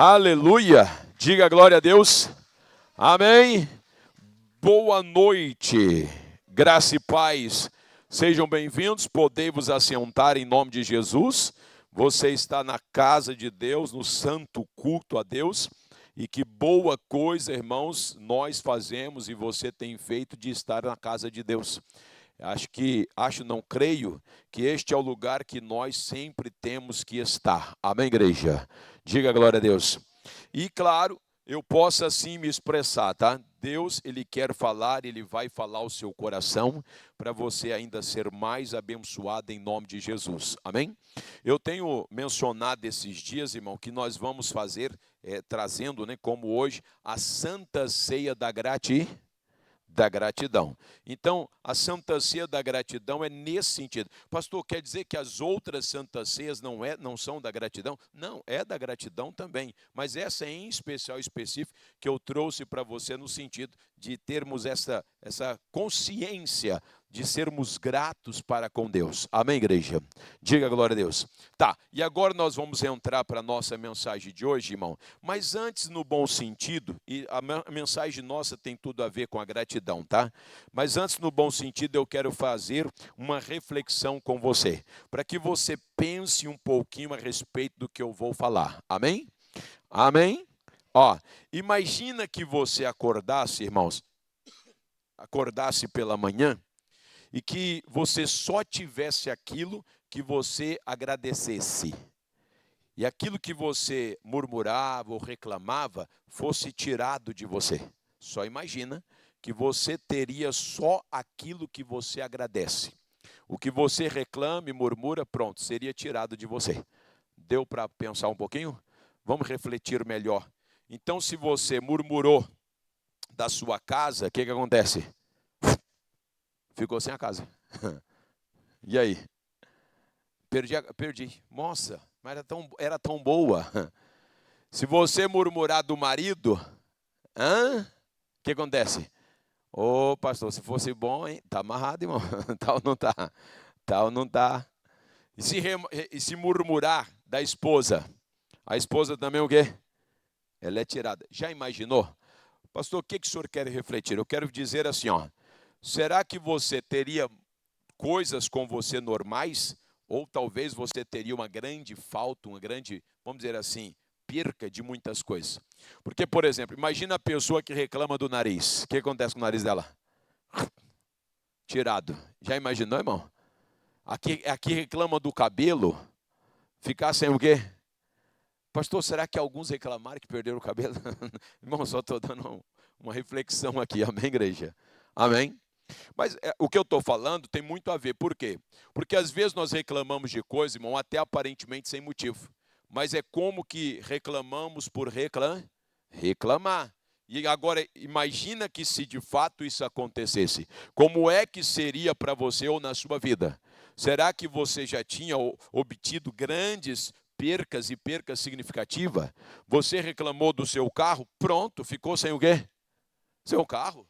Aleluia! Diga glória a Deus. Amém. Boa noite. Graça e paz. Sejam bem-vindos. Podei-vos assentar em nome de Jesus. Você está na casa de Deus, no santo culto a Deus. E que boa coisa, irmãos, nós fazemos e você tem feito de estar na casa de Deus. Não creio que este é o lugar que nós sempre temos que estar. Amém, igreja? Diga glória a Deus. E claro, eu posso assim me expressar, tá? Deus, Ele quer falar, Ele vai falar o seu coração para você ainda ser mais abençoado em nome de Jesus. Amém? Eu tenho mencionado esses dias, irmão, que nós vamos fazer, trazendo, como hoje, a Santa Ceia da gratidão. Então, a Santa Ceia da gratidão é nesse sentido. Pastor, quer dizer que as outras Santas Ceias não são da gratidão? Não, é da gratidão também. Mas essa é em especial, específica, que eu trouxe para você no sentido de termos essa consciência de sermos gratos para com Deus. Amém, igreja? Diga glória a Deus. Tá, e agora nós vamos entrar para a nossa mensagem de hoje, irmão. Mas antes, no bom sentido, e a mensagem nossa tem tudo a ver com a gratidão, tá? Mas antes, no bom sentido, eu quero fazer uma reflexão com você, para que você pense um pouquinho a respeito do que eu vou falar. Amém? Amém? Ó, imagina que você acordasse, irmãos, pela manhã, e que você só tivesse aquilo que você agradecesse. E aquilo que você murmurava ou reclamava fosse tirado de você. Só imagina que você teria só aquilo que você agradece. O que você reclama e murmura, pronto, seria tirado de você. Deu para pensar um pouquinho? Vamos refletir melhor. Então, se você murmurou da sua casa, o que acontece? Ficou sem a casa. E aí? Perdi. Nossa, mas era tão boa. Se você murmurar do marido, o que acontece? Ô, pastor, se fosse bom, hein? Tá amarrado, irmão. Tal não tá. Tal não tá. E se murmurar da esposa? A esposa também o quê? Ela é tirada. Já imaginou? Pastor, o que o senhor quer refletir? Eu quero dizer assim, ó. Será que você teria coisas com você normais? Ou talvez você teria uma grande falta, uma grande, vamos dizer assim, perca de muitas coisas. Porque, por exemplo, imagina a pessoa que reclama do nariz. O que acontece com o nariz dela? Tirado. Já imaginou, irmão? Aqui reclama do cabelo, ficar sem o quê? Pastor, será que alguns reclamaram que perderam o cabelo? Irmão, só estou dando uma reflexão aqui. Amém, igreja? Amém? Mas o que eu estou falando tem muito a ver. Por quê? Porque às vezes nós reclamamos de coisas, irmão, até aparentemente sem motivo. Mas é como que reclamamos por reclamar. E agora, imagina que se de fato isso acontecesse. Como é que seria para você ou na sua vida? Será que você já tinha obtido grandes percas e percas significativas? Você reclamou do seu carro, pronto, ficou sem o quê? Seu carro.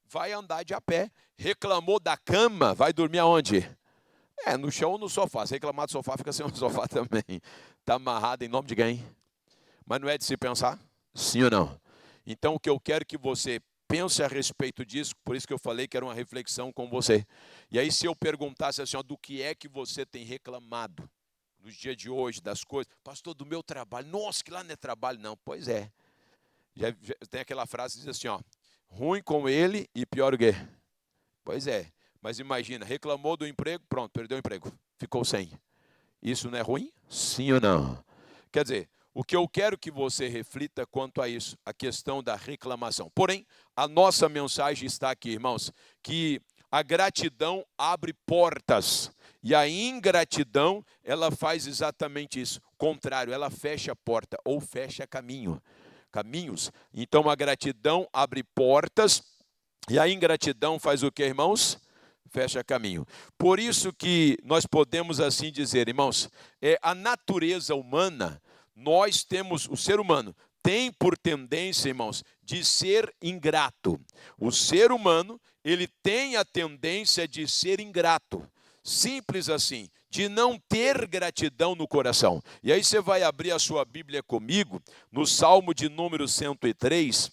Vai andar de a pé. Reclamou da cama, vai dormir aonde? No chão ou no sofá. Se reclamar do sofá, fica sem o sofá também. Está amarrado em nome de quem? Mas não é de se pensar? Sim ou não? Então, o que eu quero que você pense a respeito disso, por isso que eu falei que era uma reflexão com você. E aí, se eu perguntasse assim, ó, do que é que você tem reclamado nos dias de hoje, das coisas? Pastor, do meu trabalho. Nossa, que lá não é trabalho, não. Pois é. Já tem aquela frase que diz assim, ó, ruim com ele e pior o quê? Pois é. Mas imagina, reclamou do emprego, pronto, perdeu o emprego. Ficou sem. Isso não é ruim? Sim ou não? Quer dizer, o que eu quero que você reflita quanto a isso, a questão da reclamação. Porém, a nossa mensagem está aqui, irmãos, que a gratidão abre portas e a ingratidão, ela faz exatamente isso. Contrário, ela fecha a porta ou fecha caminhos. Então, a gratidão abre portas e a ingratidão faz o que, irmãos? Fecha caminho. Por isso que nós podemos assim dizer, irmãos, a natureza humana, o ser humano tem por tendência, irmãos, de ser ingrato. O ser humano, ele tem a tendência de ser ingrato. Simples assim, de não ter gratidão no coração. E aí você vai abrir a sua Bíblia comigo, no Salmo de número 103,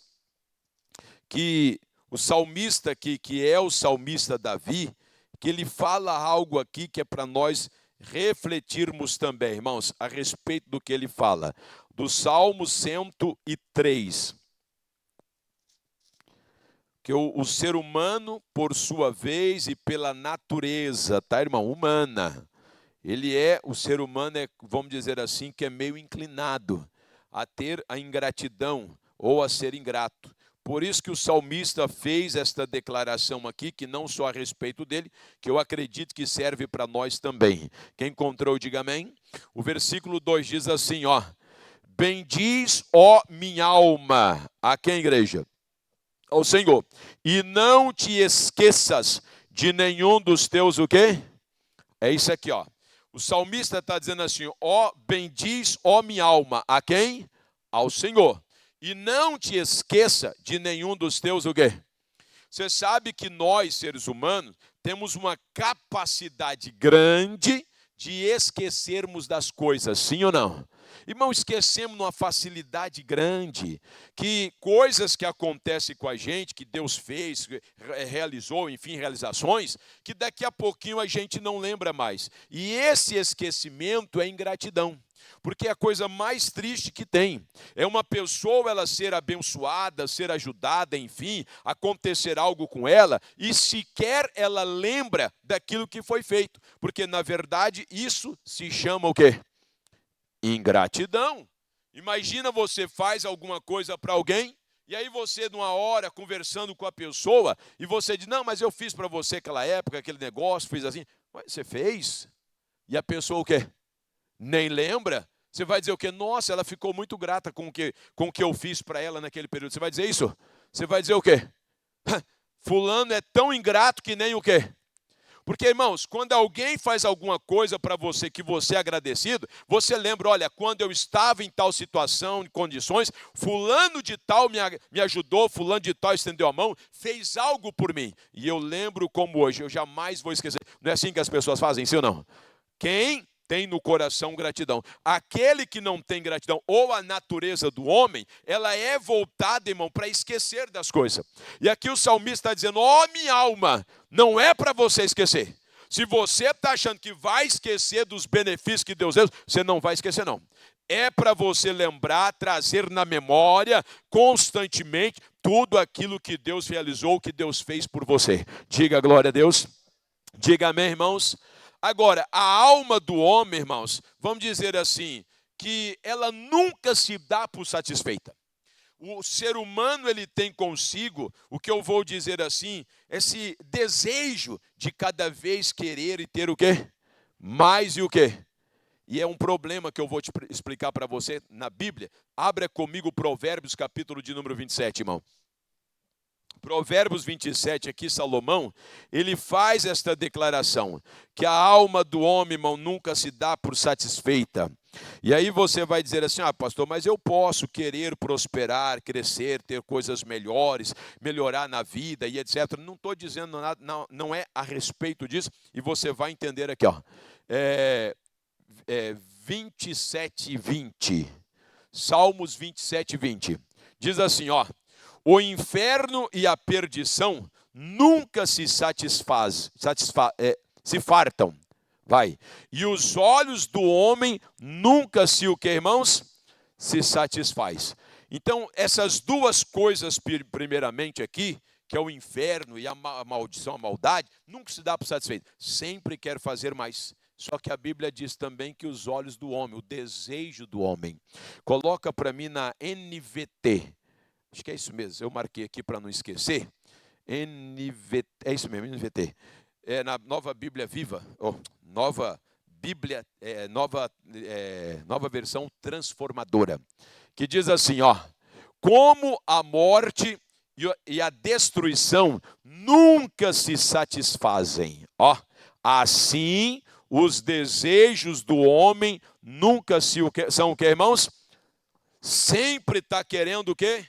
que o salmista que é o salmista Davi, que ele fala algo aqui que é para nós refletirmos também, irmãos, a respeito do que ele fala. Do Salmo 103. Que o ser humano, por sua vez e pela natureza, tá, irmão? Humana. O ser humano vamos dizer assim, que é meio inclinado a ter a ingratidão ou a ser ingrato. Por isso que o salmista fez esta declaração aqui, que não só a respeito dele, que eu acredito que serve para nós também. Quem encontrou, diga amém. O versículo 2 diz assim, ó: bendiz, ó minha alma. A quem, igreja? Ao Senhor. E não te esqueças de nenhum dos teus, o quê? É isso aqui, ó. O salmista está dizendo assim, ó, bendiz, ó minha alma. A quem? Ao Senhor. E não te esqueça de nenhum dos teus, o quê? Você sabe que nós, seres humanos, temos uma capacidade grande de esquecermos das coisas, sim ou não? Irmão, esquecemos numa facilidade grande, que coisas que acontecem com a gente, que Deus fez, realizou, enfim, realizações, que daqui a pouquinho a gente não lembra mais. E esse esquecimento é ingratidão. Porque é a coisa mais triste que tem. É uma pessoa ela ser abençoada, ser ajudada, enfim, acontecer algo com ela, e sequer ela lembra daquilo que foi feito. Porque, na verdade, isso se chama o quê? Ingratidão. Imagina você faz alguma coisa para alguém, e aí você, numa hora, conversando com a pessoa, e você diz, não, mas eu fiz para você aquela época, aquele negócio, fiz assim. Mas você fez? E a pessoa o quê? Nem lembra? Você vai dizer o quê? Nossa, ela ficou muito grata com o que eu fiz para ela naquele período. Você vai dizer isso? Você vai dizer o quê? Fulano é tão ingrato que nem o quê? Porque, irmãos, quando alguém faz alguma coisa para você que você é agradecido, você lembra, olha, quando eu estava em tal situação, em condições, fulano de tal me ajudou, fulano de tal estendeu a mão, fez algo por mim. E eu lembro como hoje, eu jamais vou esquecer. Não é assim que as pessoas fazem, sim ou não? Quem tem no coração gratidão. Aquele que não tem gratidão, ou a natureza do homem, ela é voltada, irmão, para esquecer das coisas. E aqui o salmista está dizendo, ó minha alma, não é para você esquecer. Se você está achando que vai esquecer dos benefícios que Deus deu, você não vai esquecer não. É para você lembrar, trazer na memória, constantemente, tudo aquilo que Deus realizou, que Deus fez por você. Diga glória a Deus. Diga amém, irmãos. Agora, a alma do homem, irmãos, vamos dizer assim, que ela nunca se dá por satisfeita. O ser humano, ele tem consigo, o que eu vou dizer assim, esse desejo de cada vez querer e ter o quê? Mais e o quê? E é um problema que eu vou te explicar para você na Bíblia. Abra comigo Provérbios, capítulo de número 27, irmão. Provérbios 27, aqui Salomão, ele faz esta declaração, que a alma do homem, irmão, nunca se dá por satisfeita. E aí você vai dizer assim, pastor, mas eu posso querer prosperar, crescer, ter coisas melhores, melhorar na vida e etc. Não estou dizendo nada, não é a respeito disso, e você vai entender aqui, ó. 27, 20. Salmos 27, 20. Diz assim, ó. O inferno e a perdição nunca se se fartam. Vai. E os olhos do homem nunca se o que, irmãos? Se satisfaz. Então, essas duas coisas, primeiramente aqui, que é o inferno e a maldição, a maldade, nunca se dá por satisfeito. Sempre quer fazer mais. Só que a Bíblia diz também que os olhos do homem, o desejo do homem. Coloca para mim na NVT. Acho que é isso mesmo, eu marquei aqui para não esquecer. NVT, é isso mesmo, NVT. É na Nova Bíblia Viva, Nova Bíblia, nova versão transformadora, que diz assim, ó: como a morte e a destruição nunca se satisfazem, ó, assim os desejos do homem nunca são o que, irmãos? Sempre está querendo o quê?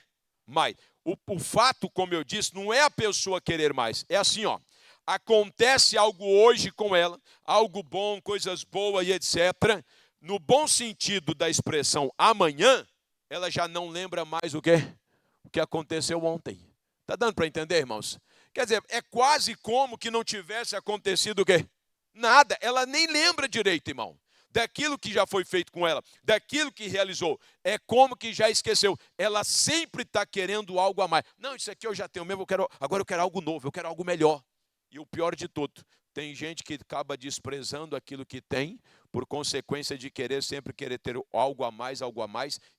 Mais. O fato, como eu disse, não é a pessoa querer mais. É assim, ó. acontece algo hoje com ela, algo bom, coisas boas e etc. No bom sentido da expressão amanhã, ela já não lembra mais o que aconteceu ontem. Está dando para entender, irmãos? Quer dizer, é quase como que não tivesse acontecido o quê? Nada. Ela nem lembra direito, irmão, daquilo que já foi feito com ela, daquilo que realizou. É como que já esqueceu. Ela sempre está querendo algo a mais. Não, isso aqui eu já tenho mesmo, agora eu quero algo novo, eu quero algo melhor. E o pior de tudo, tem gente que acaba desprezando aquilo que tem, por consequência de sempre querer ter algo a mais,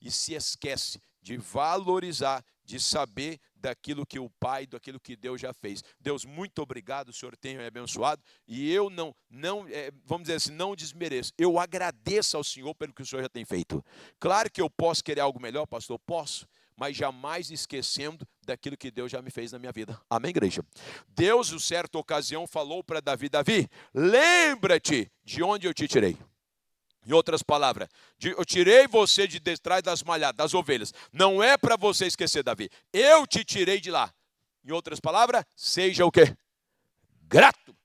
e se esquece de valorizar, de saber daquilo que o Pai, daquilo que Deus já fez. Deus, muito obrigado, o Senhor tenha me abençoado, e eu vamos dizer assim, não desmereço, eu agradeço ao Senhor pelo que o Senhor já tem feito. Claro que eu posso querer algo melhor, pastor, posso, mas jamais esquecendo daquilo que Deus já me fez na minha vida. Amém, igreja? Deus, em certa ocasião, falou para Davi, Davi, lembra-te de onde eu te tirei. Em outras palavras, eu tirei você de trás das malhadas, das ovelhas. Não é para você esquecer, Davi. Eu te tirei de lá. Em outras palavras, seja o quê? Grato.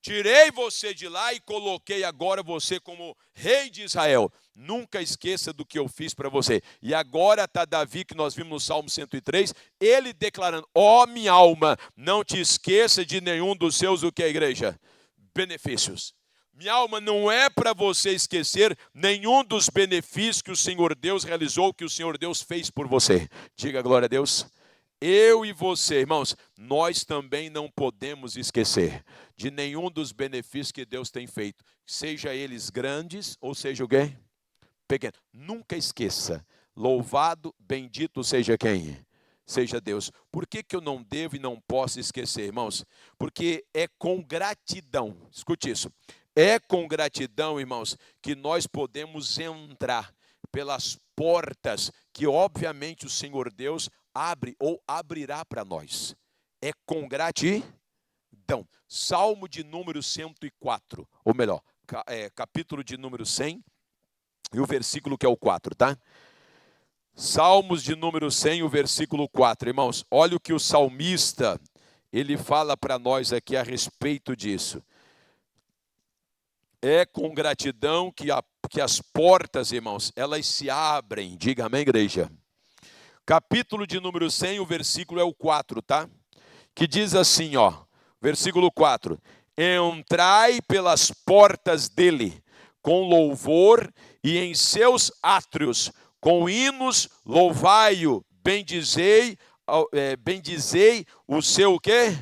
Tirei você de lá e coloquei agora você como rei de Israel. Nunca esqueça do que eu fiz para você. E agora está Davi, que nós vimos no Salmo 103, ele declarando, ó minha alma, não te esqueça de nenhum dos seus, o que é a igreja? Benefícios. Minha alma, não é para você esquecer nenhum dos benefícios que o Senhor Deus realizou, que o Senhor Deus fez por você. Diga glória a Deus. Eu e você, irmãos, nós também não podemos esquecer de nenhum dos benefícios que Deus tem feito, seja eles grandes ou seja o quê? Pequeno. Nunca esqueça, louvado, bendito seja quem? Seja Deus. Por que eu não devo e não posso esquecer, irmãos? Porque é com gratidão, escute isso, é com gratidão, irmãos, que nós podemos entrar pelas portas que obviamente o Senhor Deus abre ou abrirá para nós. É com gratidão. Salmo de número 104, ou melhor, capítulo de número 100, e o versículo que é o 4, tá? Salmos de número 100, o versículo 4. Irmãos, olha o que o salmista, ele fala para nós aqui a respeito disso. É com gratidão que as portas, irmãos, elas se abrem. Diga amém, igreja. Capítulo de número 100, o versículo é o 4, tá? Que diz assim, ó, versículo 4. Entrai pelas portas dele, com louvor, e em seus átrios, com hinos, louvai-o, bendizei o seu quê?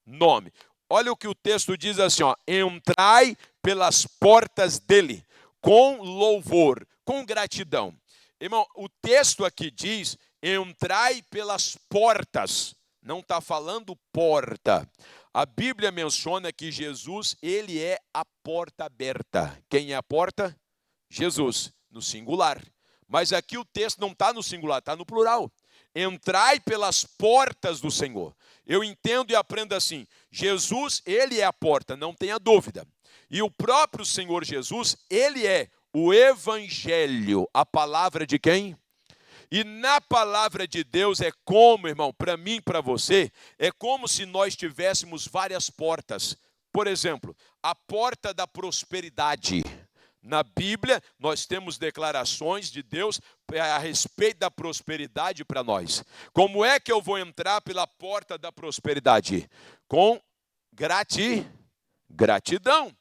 Nome. Olha o que o texto diz assim, ó, entrai pelas portas dele, com louvor, com gratidão. Irmão, o texto aqui diz, entrai pelas portas, não está falando porta. A Bíblia menciona que Jesus, ele é a porta aberta. Quem é a porta? Jesus, no singular. Mas aqui o texto não está no singular, está no plural. Entrai pelas portas do Senhor. Eu entendo e aprendo assim, Jesus, ele é a porta, não tenha dúvida. E o próprio Senhor Jesus, ele é o Evangelho, a palavra de quem? E na palavra de Deus é como, irmão, para mim e para você, é como se nós tivéssemos várias portas. Por exemplo, a porta da prosperidade. Na Bíblia, nós temos declarações de Deus a respeito da prosperidade para nós. Como é que eu vou entrar pela porta da prosperidade? Com gratidão.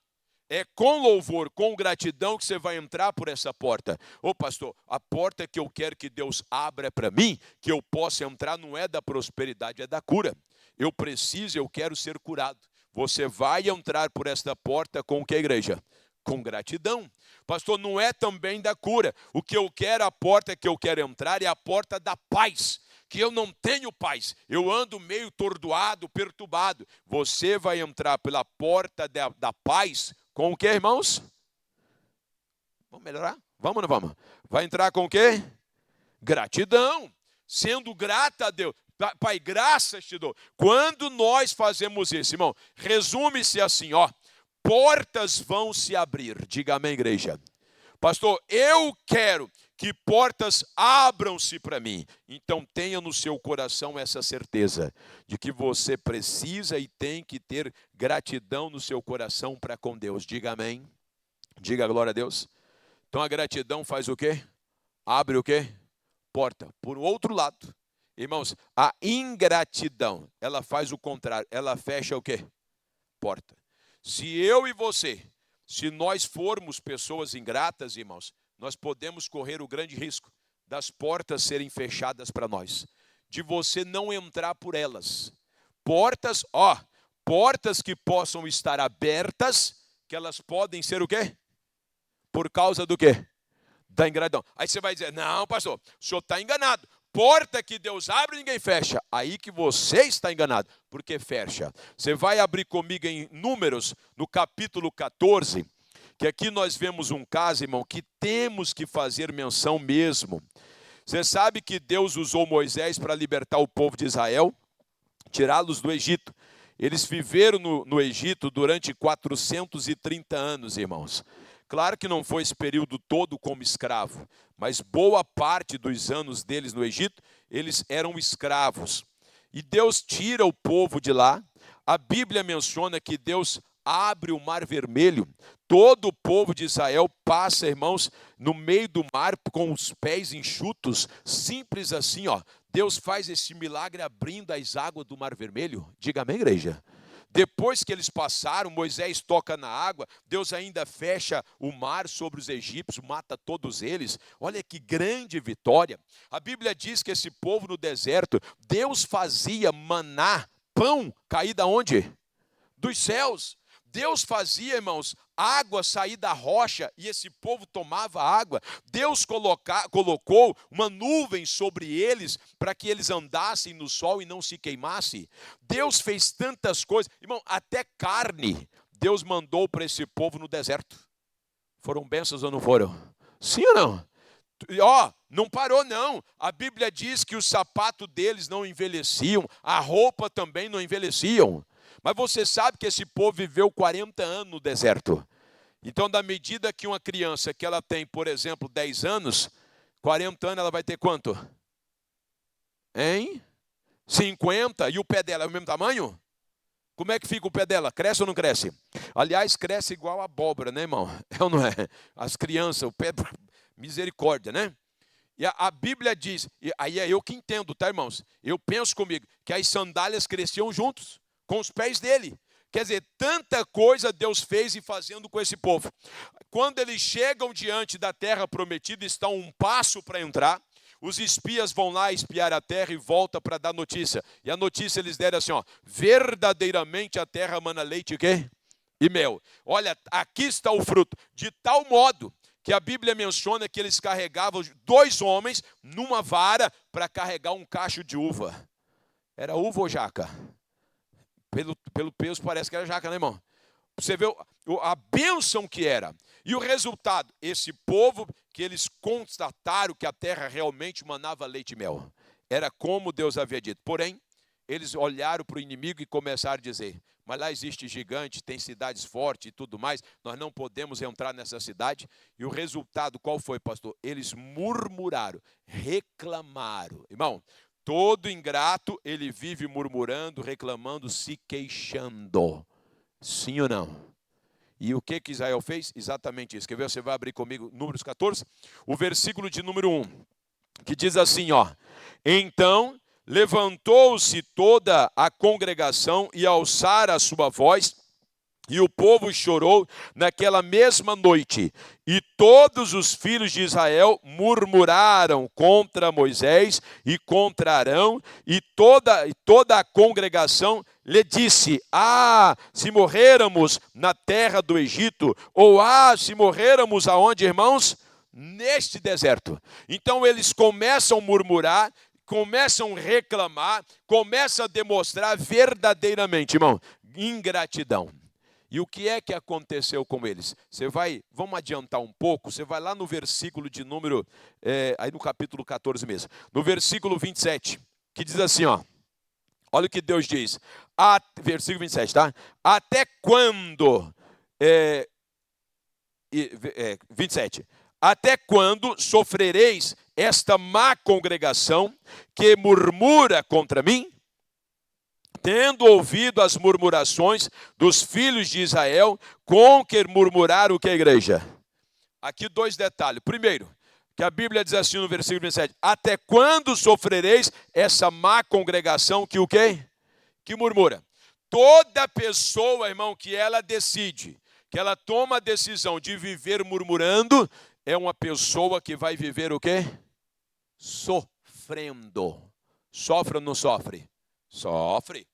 É com louvor, com gratidão que você vai entrar por essa porta. Ô pastor, a porta que eu quero que Deus abra para mim, que eu possa entrar, não é da prosperidade, é da cura. Eu preciso, eu quero ser curado. Você vai entrar por esta porta com o que, igreja? Com gratidão. Pastor, não é também da cura. O que eu quero, a porta que eu quero entrar é a porta da paz. Que eu não tenho paz, eu ando meio tordoado, perturbado. Você vai entrar pela porta da paz com o que, irmãos? Vamos melhorar? Vamos ou não vamos? Vai entrar com o quê? Gratidão. Sendo grata a Deus. Pai, graças te dou. Quando nós fazemos isso, irmão, resume-se assim, ó. Portas vão se abrir. Diga amém, igreja. Pastor, eu quero que portas abram-se para mim. Então tenha no seu coração essa certeza de que você precisa e tem que ter gratidão no seu coração para com Deus. Diga amém. Diga glória a Deus. Então a gratidão faz o quê? Abre o quê? Porta. Por outro lado, irmãos, a ingratidão, ela faz o contrário. Ela fecha o quê? Porta. Se eu e você, se nós formos pessoas ingratas, irmãos, nós podemos correr o grande risco das portas serem fechadas para nós, de você não entrar por elas. Portas, portas que possam estar abertas, que elas podem ser o quê? Por causa do quê? Da ingratidão. Aí você vai dizer, não, pastor, o senhor está enganado. Porta que Deus abre, ninguém fecha. Aí que você está enganado, porque fecha. Você vai abrir comigo em Números, no capítulo 14, que aqui nós vemos um caso, irmão, que temos que fazer menção mesmo. Você sabe que Deus usou Moisés para libertar o povo de Israel, tirá-los do Egito. Eles viveram no Egito durante 430 anos, irmãos. Claro que não foi esse período todo como escravo, mas boa parte dos anos deles no Egito, eles eram escravos. E Deus tira o povo de lá. A Bíblia menciona que Deus abre o Mar Vermelho. Todo o povo de Israel passa, irmãos, no meio do mar com os pés enxutos, simples assim, Deus faz esse milagre abrindo as águas do Mar Vermelho. Diga amém, igreja. Depois que eles passaram, Moisés toca na água, Deus ainda fecha o mar sobre os egípcios, mata todos eles. Olha que grande vitória. A Bíblia diz que esse povo no deserto, Deus fazia maná, pão, cair da onde? Dos céus. Deus fazia, irmãos, água sair da rocha e esse povo tomava água. Deus colocou uma nuvem sobre eles para que eles andassem no sol e não se queimassem. Deus fez tantas coisas. Irmão, até carne Deus mandou para esse povo no deserto. Foram bênçãos ou não foram? Sim ou não? Não parou não. A Bíblia diz que o sapato deles não envelheciam, a roupa também não envelheciam. Mas você sabe que esse povo viveu 40 anos no deserto. Então, da medida que uma criança que ela tem, por exemplo, 10 anos, 40 anos ela vai ter quanto? 50. E o pé dela é o mesmo tamanho? Como é que fica o pé dela? Cresce ou não cresce? Aliás, cresce igual a abóbora, né, irmão? É ou não é? As crianças, o pé, misericórdia, né? E a Bíblia diz, e aí é eu que entendo, tá, irmãos? Eu penso comigo, que as sandálias cresciam juntos, com os pés dele. Quer dizer, tanta coisa Deus fez e fazendo com esse povo. Quando eles chegam diante da terra prometida, estão um passo para entrar. Os espias vão lá espiar a terra e voltam para dar notícia. E a notícia eles deram assim, verdadeiramente a terra mana leite e quê? E mel. Olha, aqui está o fruto. De tal modo que a Bíblia menciona que eles carregavam 2 homens numa vara para carregar um cacho de uva. Era uva ou jaca? Pelo peso parece que era jaca, né, irmão? Você vê a bênção que era. E o resultado, esse povo que eles constataram que a terra realmente manava leite e mel. Era como Deus havia dito. Porém, eles olharam para o inimigo e começaram a dizer, mas lá existe gigante, tem cidades fortes e tudo mais, nós não podemos entrar nessa cidade. E o resultado qual foi, pastor? Eles murmuraram, reclamaram. Irmão, todo ingrato, ele vive murmurando, reclamando, se queixando. Sim ou não? E o que Israel fez? Exatamente isso. Quer ver? Você vai abrir comigo Números 14, o versículo de número 1, que diz assim, então levantou-se toda a congregação e alçaram a sua voz, e o povo chorou naquela mesma noite. E todos os filhos de Israel murmuraram contra Moisés e contra Arão, e toda a congregação lhe disse, se morréramos na terra do Egito, ou se morréramos aonde, irmãos? Neste deserto. Então eles começam a murmurar, começam a reclamar, começam a demonstrar verdadeiramente, irmão, ingratidão. E o que é que aconteceu com eles? Vamos adiantar um pouco, você vai lá no versículo de número, aí no capítulo 14 mesmo, no versículo 27, que diz assim, olha o que Deus diz, versículo 27, tá? Até quando, 27, Até quando sofrereis esta má congregação que murmura contra mim? Tendo ouvido as murmurações dos filhos de Israel, com que murmuraram o que, a igreja? Aqui 2 detalhes. Primeiro, que a Bíblia diz assim no versículo 27, até quando sofrereis essa má congregação que o quê? Que murmura. Toda pessoa, irmão, que ela decide, que ela toma a decisão de viver murmurando, é uma pessoa que vai viver o quê? Sofrendo. Sofre ou não sofre? Sofre.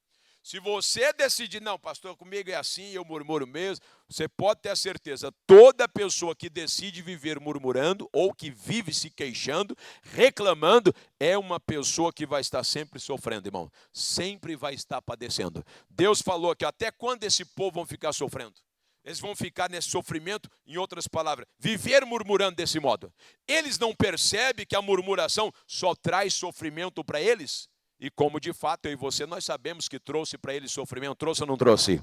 Se você decidir, não, pastor, comigo é assim, eu murmuro mesmo, você pode ter a certeza, toda pessoa que decide viver murmurando, ou que vive se queixando, reclamando, é uma pessoa que vai estar sempre sofrendo, irmão. Sempre vai estar padecendo. Deus falou que até quando esse povo vão ficar sofrendo? Eles vão ficar nesse sofrimento, em outras palavras, viver murmurando desse modo. Eles não percebem que a murmuração só traz sofrimento para eles? E como de fato eu e você, nós sabemos que trouxe para eles sofrimento, trouxe ou não trouxe?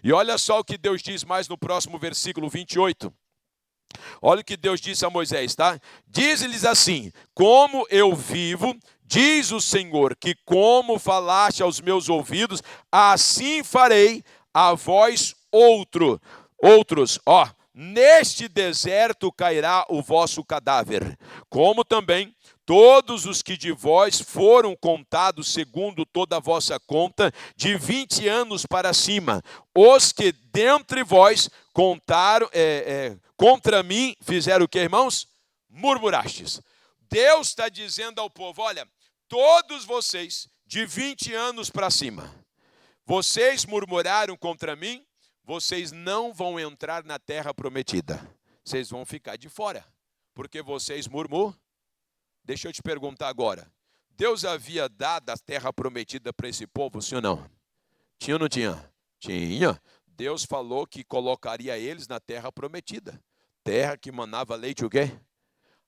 E olha só o que Deus diz mais no próximo versículo 28. Olha o que Deus disse a Moisés, tá? Diz-lhes assim, como eu vivo, diz o Senhor, que como falaste aos meus ouvidos, assim farei a vós outros, ó. Neste deserto cairá o vosso cadáver, como também todos os que de vós foram contados segundo toda a vossa conta, de 20 anos para cima, os que dentre vós contaram, contra mim fizeram o que, irmãos? Murmurastes. Deus está dizendo ao povo, olha, todos vocês de 20 anos para cima, vocês murmuraram contra mim, vocês não vão entrar na terra prometida. Vocês vão ficar de fora, porque vocês murmuram. Deixa eu te perguntar agora. Deus havia dado a terra prometida para esse povo, sim ou não? Tinha ou não tinha? Tinha. Deus falou que colocaria eles na terra prometida. Terra que manava leite o quê?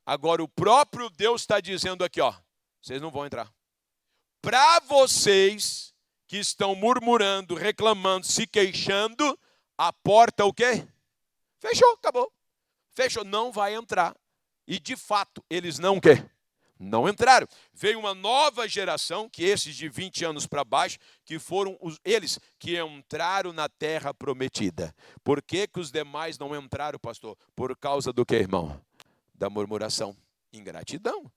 Agora o próprio Deus está dizendo aqui, ó. Vocês não vão entrar. Para vocês que estão murmurando, reclamando, se queixando, a porta o quê? Fechou, acabou. Fechou, não vai entrar. E de fato, eles não quê? Não entraram. Veio uma nova geração, que esses de 20 anos para baixo, que foram eles que entraram na terra prometida. Por que que os demais não entraram, pastor? Por causa do que, irmão? Da murmuração, ingratidão.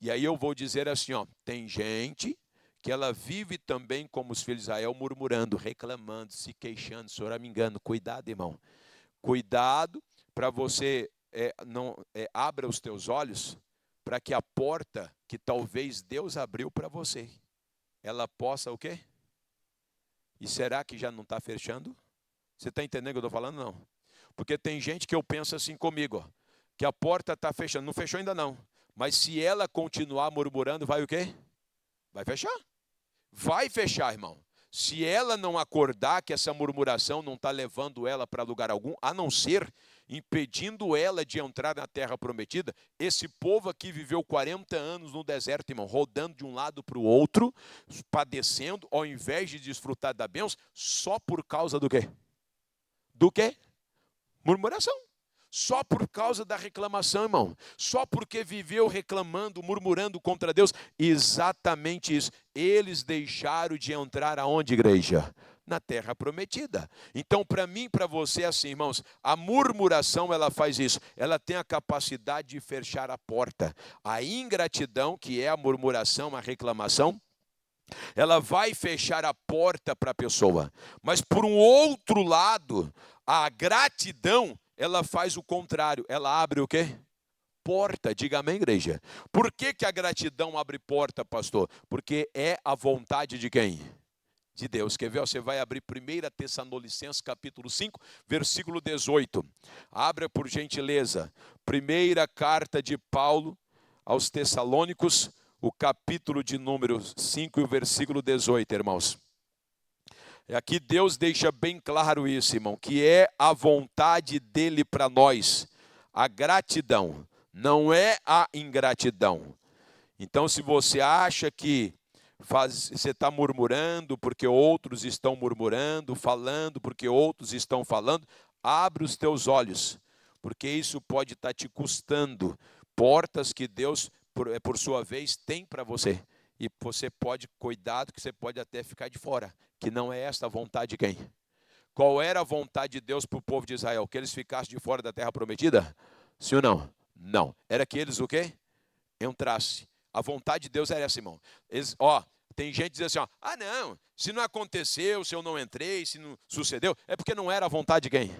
E aí eu vou dizer assim, ó, tem gente que ela vive também como os filhos de Israel, murmurando, reclamando, se queixando, choramingando. Cuidado, irmão. Cuidado para você abra os teus olhos para que a porta que talvez Deus abriu para você, ela possa o quê? E será que já não está fechando? Você está entendendo o que eu estou falando? Não. Porque tem gente que eu penso assim comigo, ó, que a porta está fechando. Não fechou ainda não. Mas se ela continuar murmurando, vai o quê? Vai fechar. Vai fechar, irmão. Se ela não acordar que essa murmuração não está levando ela para lugar algum, a não ser impedindo ela de entrar na terra prometida, esse povo aqui viveu 40 anos no deserto, irmão, rodando de um lado para o outro, padecendo, ao invés de desfrutar da bênção, só por causa do quê? Do quê? Murmuração. Só por causa da reclamação, irmão. Só porque viveu reclamando, murmurando contra Deus. Exatamente isso. Eles deixaram de entrar aonde, igreja? Na terra prometida. Então, para mim e para você, assim, irmãos, a murmuração, ela faz isso. Ela tem a capacidade de fechar a porta. A ingratidão, que é a murmuração, a reclamação, ela vai fechar a porta para a pessoa. Mas, por um outro lado, a gratidão, ela faz o contrário. Ela abre o quê? Porta. Diga amém, igreja. Por que que a gratidão abre porta, pastor? Porque é a vontade de quem? De Deus. Quer ver? Você vai abrir 1 Tessalonicenses capítulo 5, versículo 18. Abra por gentileza. Primeira carta de Paulo aos Tessalônicos, o capítulo de número 5 e o versículo 18, irmãos. Aqui Deus deixa bem claro isso, irmão, que é a vontade dele para nós. A gratidão, não é a ingratidão. Então, se você acha que você está murmurando porque outros estão murmurando, falando porque outros estão falando, abre os teus olhos. porque isso pode estar te custando portas que Deus, por sua vez, tem para você. E você pode, cuidado, que você pode até ficar de fora, que não é esta a vontade de quem? Qual era a vontade de Deus para o povo de Israel? Que eles ficassem de fora da terra prometida? Sim ou não? Não. Era que eles o quê? Entrassem. A vontade de Deus era essa, irmão. Tem gente que diz assim, não, se não aconteceu, se eu não entrei, se não sucedeu, é porque não era a vontade de quem?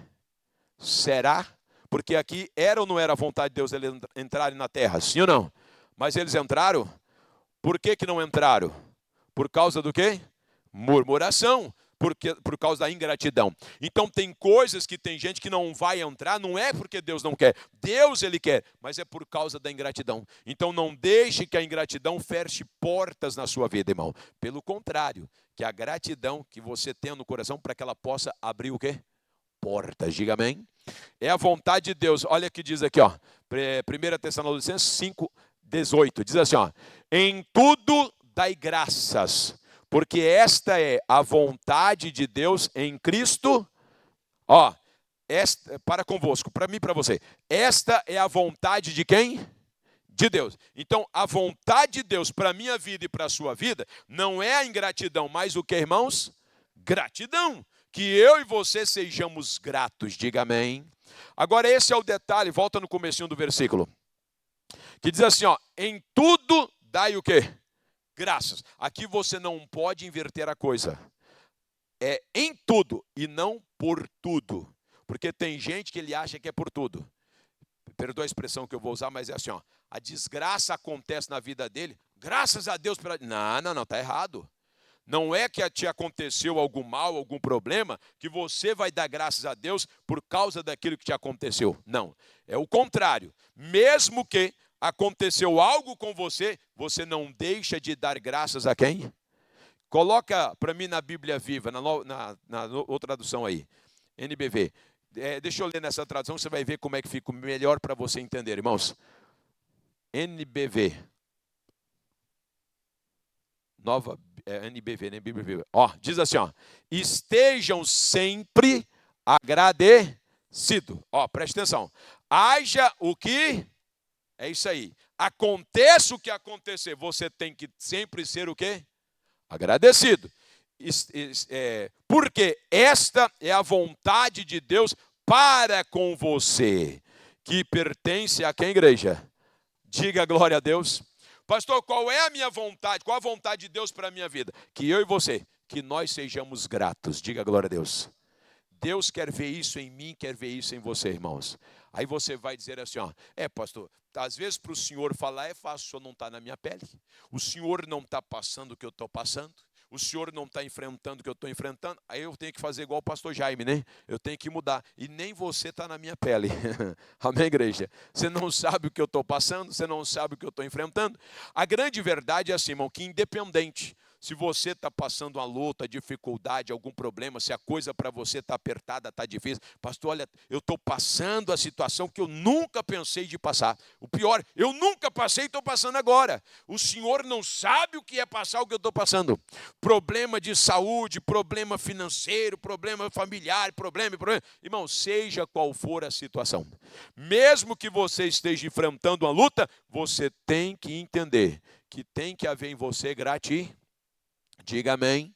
Será? Porque aqui era ou não era a vontade de Deus eles entrarem na terra? Sim ou não? Mas eles entraram? Por que não entraram? Por causa do quê? Murmuração. Por causa da ingratidão. Então tem coisas que tem gente que não vai entrar, não é porque Deus não quer. Deus ele quer, mas é por causa da ingratidão. Então não deixe que a ingratidão feche portas na sua vida, irmão. Pelo contrário, que a gratidão que você tenha no coração para que ela possa abrir o quê? Portas, diga amém. É a vontade de Deus. Olha o que diz aqui, 1 Tessalonicenses 5:18. Diz assim, em tudo dai graças, porque esta é a vontade de Deus em Cristo. Para convosco, para mim e para você. Esta é a vontade de quem? De Deus. Então, a vontade de Deus para a minha vida e para a sua vida não é a ingratidão, mas o que, irmãos? Gratidão. Que eu e você sejamos gratos, diga amém. Agora esse é o detalhe, volta no comecinho do versículo, que diz assim, em tudo dai o quê? Graças. Aqui você não pode inverter a coisa. É em tudo e não por tudo. Porque tem gente que ele acha que é por tudo. Perdoa a expressão que eu vou usar, mas é assim, a desgraça acontece na vida dele, graças a Deus pela... Não, tá errado. Não é que te aconteceu algum mal, algum problema, que você vai dar graças a Deus por causa daquilo que te aconteceu. Não, é o contrário. Mesmo que aconteceu algo com você, você não deixa de dar graças a quem? Coloca para mim na Bíblia Viva, na outra tradução aí, NBV. Deixa eu ler nessa tradução, você vai ver como é que fica melhor para você entender, irmãos. NBV. Nova NBV, né? Bíblia Viva. Diz assim, estejam sempre agradecidos. Preste atenção. Haja o que... É isso aí. Aconteça o que acontecer, você tem que sempre ser o quê? Agradecido. Porque esta é a vontade de Deus para com você, que pertence a quem, igreja? Diga glória a Deus. Pastor, qual é a minha vontade? Qual a vontade de Deus para a minha vida? Que eu e você, que nós sejamos gratos. Diga glória a Deus. Deus quer ver isso em mim, quer ver isso em você, irmãos. Aí você vai dizer assim, pastor, às vezes para o senhor falar é fácil, o senhor não está na minha pele. O senhor não está passando o que eu estou passando. O senhor não está enfrentando o que eu estou enfrentando. Aí eu tenho que fazer igual o pastor Jaime, né? Eu tenho que mudar. E nem você está na minha pele. Amém, igreja? Você não sabe o que eu estou passando, você não sabe o que eu estou enfrentando. A grande verdade é assim, irmão, que independente se você está passando uma luta, dificuldade, algum problema, se a coisa para você está apertada, está difícil. Pastor, olha, eu estou passando a situação que eu nunca pensei de passar. O pior, eu nunca passei e estou passando agora. O senhor não sabe o que é passar o que eu estou passando. Problema de saúde, problema financeiro, problema familiar, problema. Irmão, seja qual for a situação. Mesmo que você esteja enfrentando uma luta, você tem que entender que tem que haver em você gratidão. Diga amém.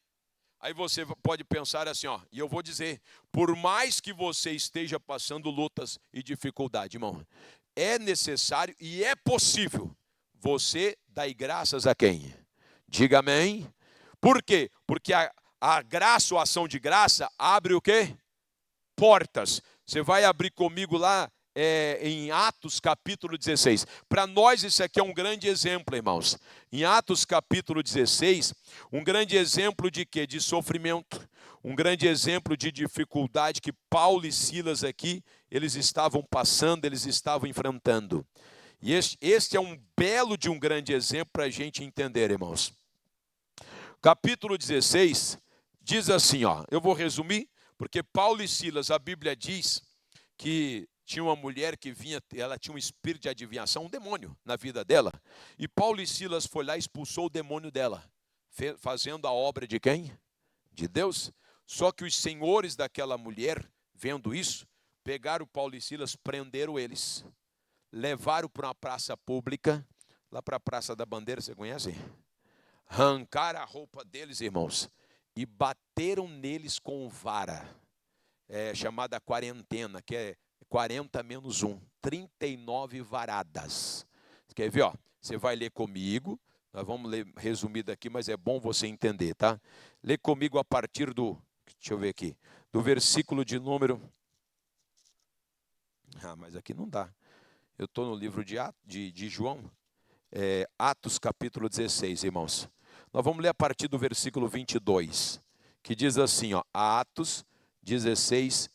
Aí você pode pensar assim, e eu vou dizer, por mais que você esteja passando lutas e dificuldade, irmão, é necessário e é possível você dar graças a quem? Diga amém. Por quê? Porque a graça ou a ação de graça abre o quê? Portas. Você vai abrir comigo lá em Atos capítulo 16. Para nós isso aqui é um grande exemplo, irmãos. Em Atos capítulo 16, um grande exemplo de quê? De sofrimento, um grande exemplo de dificuldade que Paulo e Silas aqui, eles estavam passando, eles estavam enfrentando. E este é um belo de um grande exemplo para a gente entender, irmãos. Capítulo 16 diz assim, eu vou resumir, porque Paulo e Silas, a Bíblia diz que tinha uma mulher que ela tinha um espírito de adivinhação, um demônio na vida dela. E Paulo e Silas foi lá e expulsou o demônio dela, fazendo a obra de quem? De Deus. Só que os senhores daquela mulher, vendo isso, pegaram Paulo e Silas, prenderam eles, levaram para uma praça pública, lá para a Praça da Bandeira, você conhece? Arrancaram a roupa deles, irmãos, e bateram neles com vara, chamada quarentena, que é 40 menos 1, 39 varadas. Quer ver? Ó? Você vai ler comigo, nós vamos ler resumido aqui, mas é bom você entender, tá? Lê comigo a partir do, deixa eu ver aqui, do versículo de número... mas aqui não dá. Eu estou no livro de João, Atos capítulo 16, irmãos. Nós vamos ler a partir do versículo 22, que diz assim, ó, Atos 16,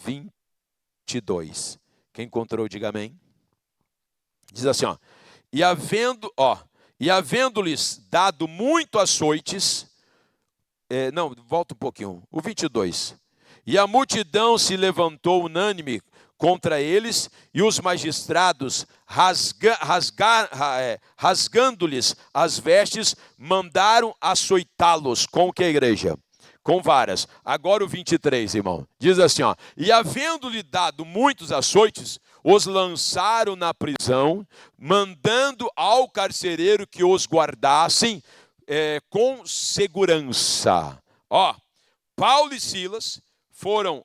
22. Quem encontrou, diga amém. Diz assim, ó, e havendo-lhes dado muito açoites, não, volta um pouquinho, o 22. E a multidão se levantou unânime contra eles, e os magistrados, rasgando-lhes as vestes, mandaram açoitá-los. Com o que, a igreja? Com varas. Agora o 23, irmão. Diz assim, ó, e havendo-lhe dado muitos açoites, os lançaram na prisão, mandando ao carcereiro que os guardassem com segurança. Ó, Paulo e Silas foram,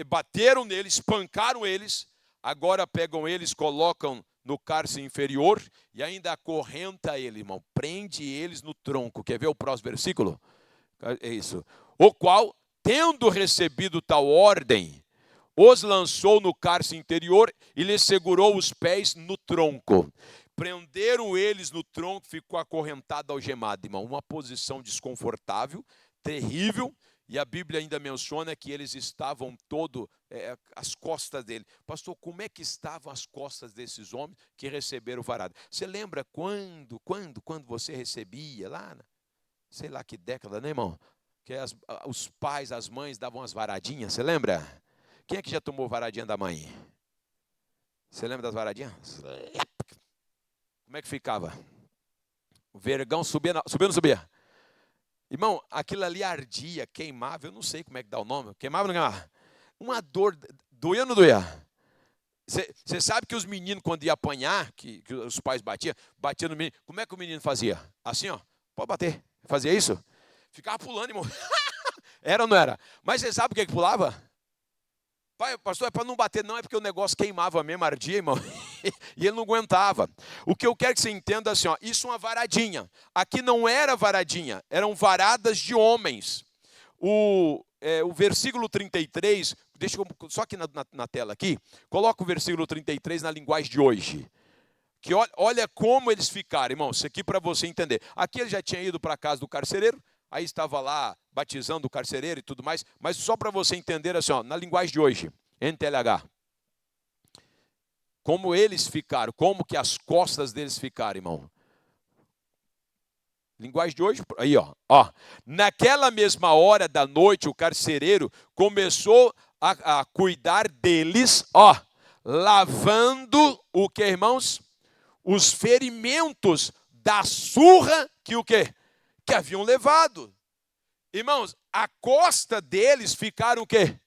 bateram neles, espancaram eles, agora pegam eles, colocam no cárcere inferior e ainda acorrenta ele, irmão. Prende eles no tronco. Quer ver o próximo versículo? É isso. O qual, tendo recebido tal ordem, os lançou no cárcere interior e lhes segurou os pés no tronco. Prenderam eles no tronco, ficou acorrentado, algemado, irmão. Uma posição desconfortável, terrível. E a Bíblia ainda menciona que eles estavam as costas dele. Pastor, como é que estavam as costas desses homens que receberam varada? Você lembra quando você recebia lá, sei lá que década, né, irmão? Que os pais, as mães davam as varadinhas, você lembra? Quem é que já tomou varadinha da mãe? Você lembra das varadinhas? Como é que ficava? O vergão subia, não subia? Irmão, aquilo ali ardia, queimava, eu não sei como é que dá o nome. Queimava ou não queimava? Uma dor, doía ou não doía? Você sabe que os meninos, quando iam apanhar, que os pais batiam no menino, como é que o menino fazia? Assim, ó, pode bater. Fazia isso? Ficava pulando, irmão. Era ou não era? Mas você sabe o que pulava? Pai, pastor, é para não bater, não, é porque o negócio queimava mesmo, ardia, irmão. E ele não aguentava. O que eu quero que você entenda assim, ó, isso é uma varadinha. Aqui não era varadinha, eram varadas de homens. O versículo 33, deixa eu, só aqui na tela aqui, coloca o versículo 33 na linguagem de hoje. Que olha como eles ficaram, irmão, isso aqui para você entender. Aqui ele já tinha ido para a casa do carcereiro, aí estava lá batizando o carcereiro e tudo mais, mas só para você entender assim, ó, na linguagem de hoje, NTLH. Como eles ficaram, como que as costas deles ficaram, irmão. Linguagem de hoje, aí ó. Naquela mesma hora da noite, o carcereiro começou a cuidar deles, lavando o que, irmãos? Os ferimentos da surra que o quê? Que haviam levado. Irmãos, a costa deles ficaram o quê?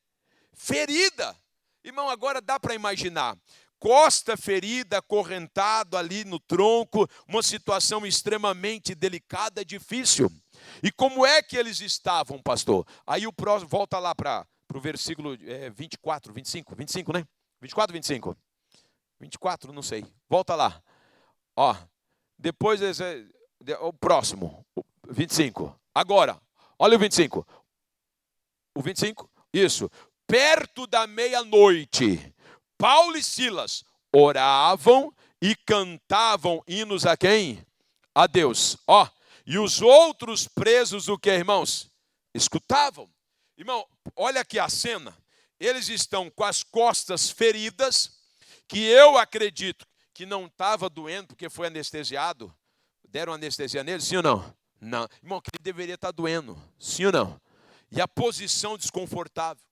Ferida. Irmão, agora dá para imaginar. Costa ferida, acorrentado ali no tronco, uma situação extremamente delicada, difícil. E como é que eles estavam, pastor? Aí o próximo, volta lá para o versículo 24, 25, né? 24, 25. 24, não sei. Volta lá. Depois o próximo, o 25. Agora, olha o 25. O 25, isso. Perto da meia-noite, Paulo e Silas oravam e cantavam hinos a quem? A Deus. E os outros presos, o que, irmãos? Escutavam. Irmão, olha aqui a cena. Eles estão com as costas feridas, que eu acredito que não estava doendo porque foi anestesiado. Deram anestesia nele, sim ou não? Não. Irmão, que ele deveria estar doendo, sim ou não? E a posição desconfortável.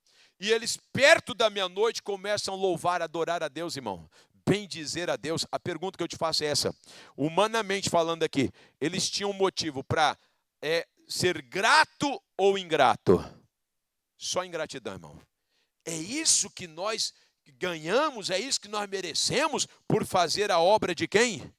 E eles, perto da meia-noite, começam a louvar, adorar a Deus, irmão. Bem dizer a Deus. A pergunta que eu te faço é essa. Humanamente falando aqui, eles tinham um motivo para ser grato ou ingrato? Só ingratidão, irmão. É isso que nós ganhamos, é isso que nós merecemos por fazer a obra de quem?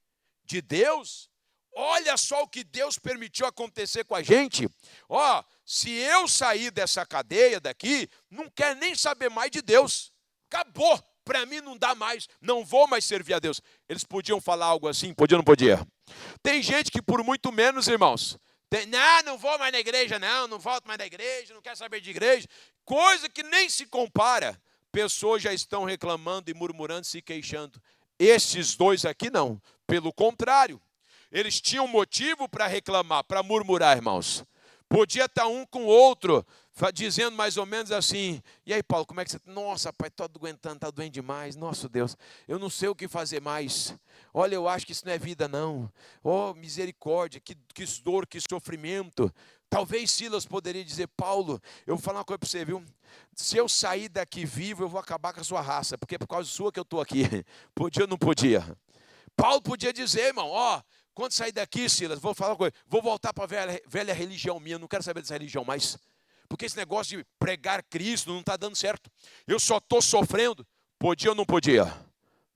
De Deus. Olha só o que Deus permitiu acontecer com a gente. Ó, se eu sair dessa cadeia daqui, não quero nem saber mais de Deus. Acabou. Para mim não dá mais. Não vou mais servir a Deus. Eles podiam falar algo assim? Podia ou não podia? Tem gente que por muito menos, irmãos, não vou mais na igreja, não volto mais na igreja, não quero saber de igreja. Coisa que nem se compara. Pessoas já estão reclamando e murmurando, se queixando. Esses dois aqui não. Pelo contrário. Eles tinham motivo para reclamar, para murmurar, irmãos. Podia estar um com o outro, dizendo mais ou menos assim, e aí, Paulo, como é que você... Nossa, pai, estou aguentando, está doendo demais. Nossa, Deus, eu não sei o que fazer mais. Olha, eu acho que isso não é vida, não. Oh, misericórdia, que dor, que sofrimento. Talvez Silas poderia dizer, Paulo, eu vou falar uma coisa para você, viu? Se eu sair daqui vivo, eu vou acabar com a sua raça, porque é por causa sua que eu estou aqui. Podia ou não podia? Paulo podia dizer, irmão, quando sair daqui, Silas, vou falar uma coisa, vou voltar para a velha religião minha, não quero saber dessa religião mais. Porque esse negócio de pregar Cristo não está dando certo. Eu só estou sofrendo. Podia ou não podia?